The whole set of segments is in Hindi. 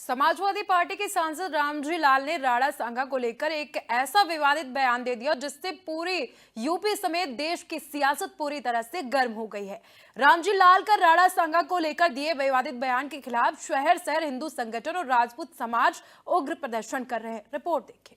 समाजवादी पार्टी के सांसद रामजी लाल ने राणा सांगा को लेकर एक ऐसा विवादित बयान दे दिया जिससे पूरी यूपी समेत देश की सियासत पूरी तरह से गर्म हो गई है। रामजी लाल का राणा सांगा को लेकर दिए विवादित बयान के खिलाफ शहर शहर हिंदू संगठन और राजपूत समाज उग्र प्रदर्शन कर रहे हैं। रिपोर्ट देखिए।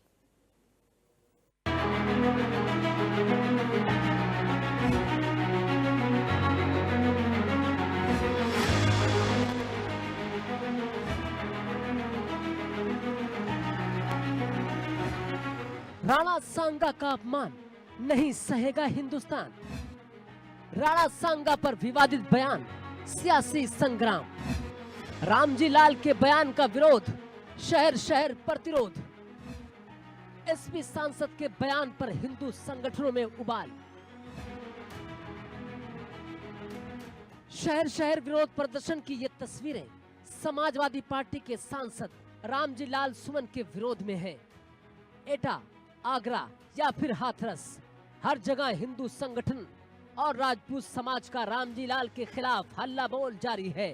राणा सांगा का अपमान नहीं सहेगा हिंदुस्तान। राणा सांगा पर विवादित बयान, सियासी संग्राम। रामजी लाल के बयान का विरोध, शहर शहर प्रतिरोध। एसपी सांसद के बयान पर हिंदू संगठनों में उबाल। शहर शहर विरोध प्रदर्शन की ये तस्वीरें समाजवादी पार्टी के सांसद रामजी लाल सुमन के विरोध में है। एटा, आगरा या फिर हाथरस, हर जगह हिंदू संगठन और राजपूत समाज का रामजी लाल के खिलाफ हल्ला बोल जारी है।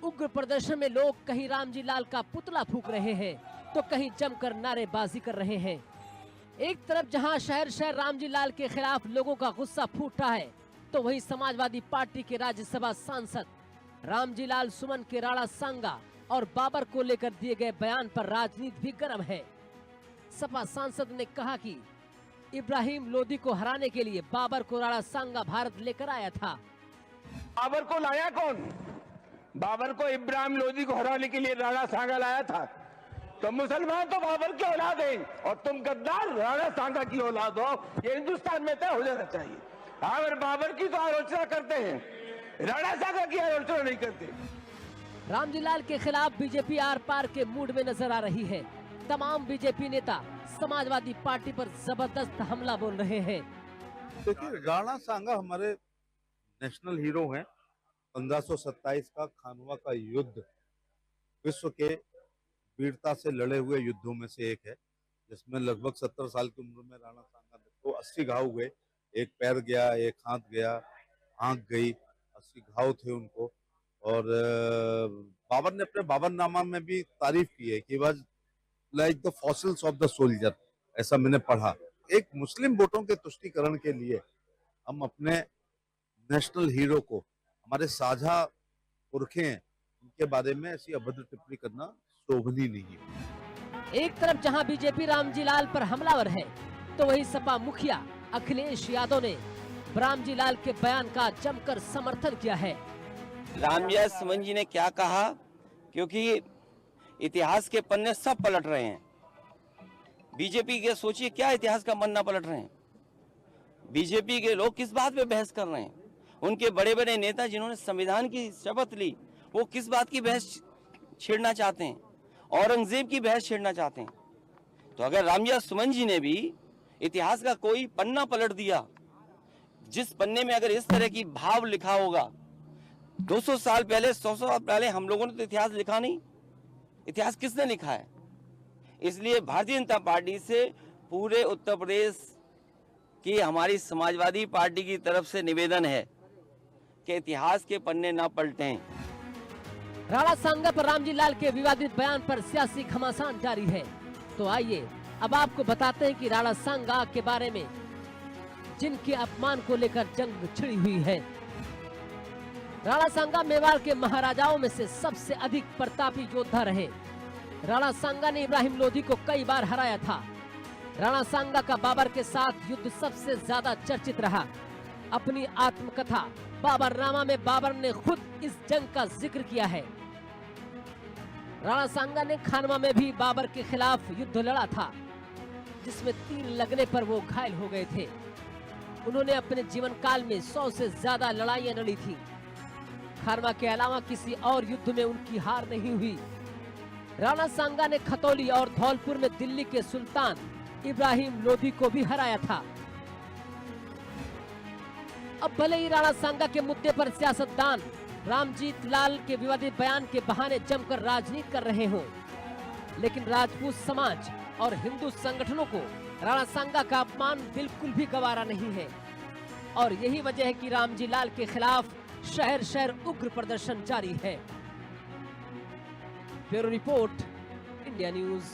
उग्र प्रदर्शन में लोग कहीं रामजी लाल का पुतला फूंक रहे हैं तो कहीं जमकर नारेबाजी कर रहे हैं। एक तरफ जहां शहर शहर रामजी लाल के खिलाफ लोगों का गुस्सा फूटा है तो वहीं समाजवादी पार्टी के राज्यसभा सांसद रामजी लाल सुमन के राणा सांगा और बाबर को लेकर दिए गए बयान पर राजनीति भी गर्म है। सपा सांसद ने कहा कि इब्राहिम लोदी को हराने के लिए बाबर को राणा सांगा भारत लेकर आया था। बाबर को लाया कौन? बाबर को इब्राहिम लोदी को हराने के लिए राणा सांगा लाया था। तो मुसलमान तो बाबर की औलाद हैं और तुम गद्दार राणा सांगा की औलाद हो। ये हिंदुस्तान में तय हो जाना चाहिए। अगर बाबर की तो आलोचना करते हैं, राणा सांगा की आलोचना नहीं करते। रामजी लाल के खिलाफ बीजेपी आर पार के मूड में नजर आ रही है। तमाम बीजेपी नेता समाजवादी पार्टी पर जबरदस्त हमला बोल रहे हैं। देखिए, राणा सांगा हमारे नेशनल हीरो हैं। 1527 का खानवा का युद्ध विश्व के वीरता से लड़े हुए युद्धों में से एक है, जिसमें लगभग 70 साल की उम्र में राणा सांगा को 80 घाव हुए। एक पैर गया, एक हाथ गया, आंख गई, 80 घाव थे उनको। और बाबर ने अपने बाबरनामा में भी तारीफ की है कि वह like the fossils of the soldier, ऐसा मैंने पढ़ा। एक मुस्लिम वोटों के तुष्टीकरण के लिए हम अपने नेशनल हीरो को, हमारे साझा पुरखे हैं, उनके बारे में ऐसी अभद्र टिप्पणी करना शोभनीय नहीं है। एक तरफ जहां बीजेपी रामजी लाल पर हमलावर है तो वहीं सपा मुखिया अखिलेश यादव ने रामजी लाल के बयान का जमकर समर्थन किया है। रामजी सुमन जी ने क्या कहा, क्योंकि इतिहास के पन्ने सब पलट रहे हैं। बीजेपी के सोचिए क्या इतिहास का पन्ना पलट रहे हैं। बीजेपी के लोग किस बात पे बहस कर रहे हैं? उनके बड़े बड़े नेता जिन्होंने संविधान की शपथ ली, वो किस बात की बहस छेड़ना चाहते हैं? औरंगजेब की बहस छेड़ना चाहते हैं। तो अगर रामजी सुमन जी ने भी इतिहास का कोई पन्ना पलट दिया, जिस पन्ने में अगर इस तरह की भाव लिखा होगा, 200 साल पहले, 100 साल पहले हम लोगों ने तो इतिहास लिखा नहीं। इतिहास किसने लिखा है? इसलिए भारतीय जनता पार्टी से पूरे उत्तर प्रदेश की हमारी समाजवादी पार्टी की तरफ से निवेदन है कि इतिहास के पन्ने ना पलटें। राणा सांगा पर रामजी लाल के विवादित बयान पर सियासी घमासान जारी है। तो आइए अब आपको बताते हैं कि राणा सांगा के बारे में जिनके अपमान को लेकर जंग छिड़ी हुई है। राणा सांगा मेवाड़ के महाराजाओं में से सबसे अधिक प्रतापी योद्धा रहे। राणा सांगा ने इब्राहिम लोदी को कई बार हराया था। राणा सांगा का बाबर के साथ युद्ध सबसे ज्यादा चर्चित रहा। अपनी आत्मकथा बाबरनामा में बाबर ने खुद इस जंग का जिक्र किया है। राणा सांगा ने खानवा में भी बाबर के खिलाफ युद्ध लड़ा था, जिसमें तीर लगने पर वो घायल हो गए थे। उन्होंने अपने जीवन काल में 100 से ज्यादा लड़ाइयां लड़ी थी। खानवा के अलावा किसी और युद्ध में उनकी हार नहीं हुई। राणा सांगा ने खतौली और धौलपुर में दिल्ली के सुल्तान इब्राहिम लोदी को भी हराया था। अब भले ही राणा सांगा के मुद्दे पर सियासतदान रामजी लाल के विवादित बयान के बहाने जमकर राजनीति कर रहे हों, लेकिन राजपूत समाज और हिंदू संगठनों को राणा सांगा का अपमान बिल्कुल भी गवारा नहीं है। और यही वजह है कि रामजी लाल के खिलाफ शहर शहर उग्र प्रदर्शन जारी है। Bureau report, India news.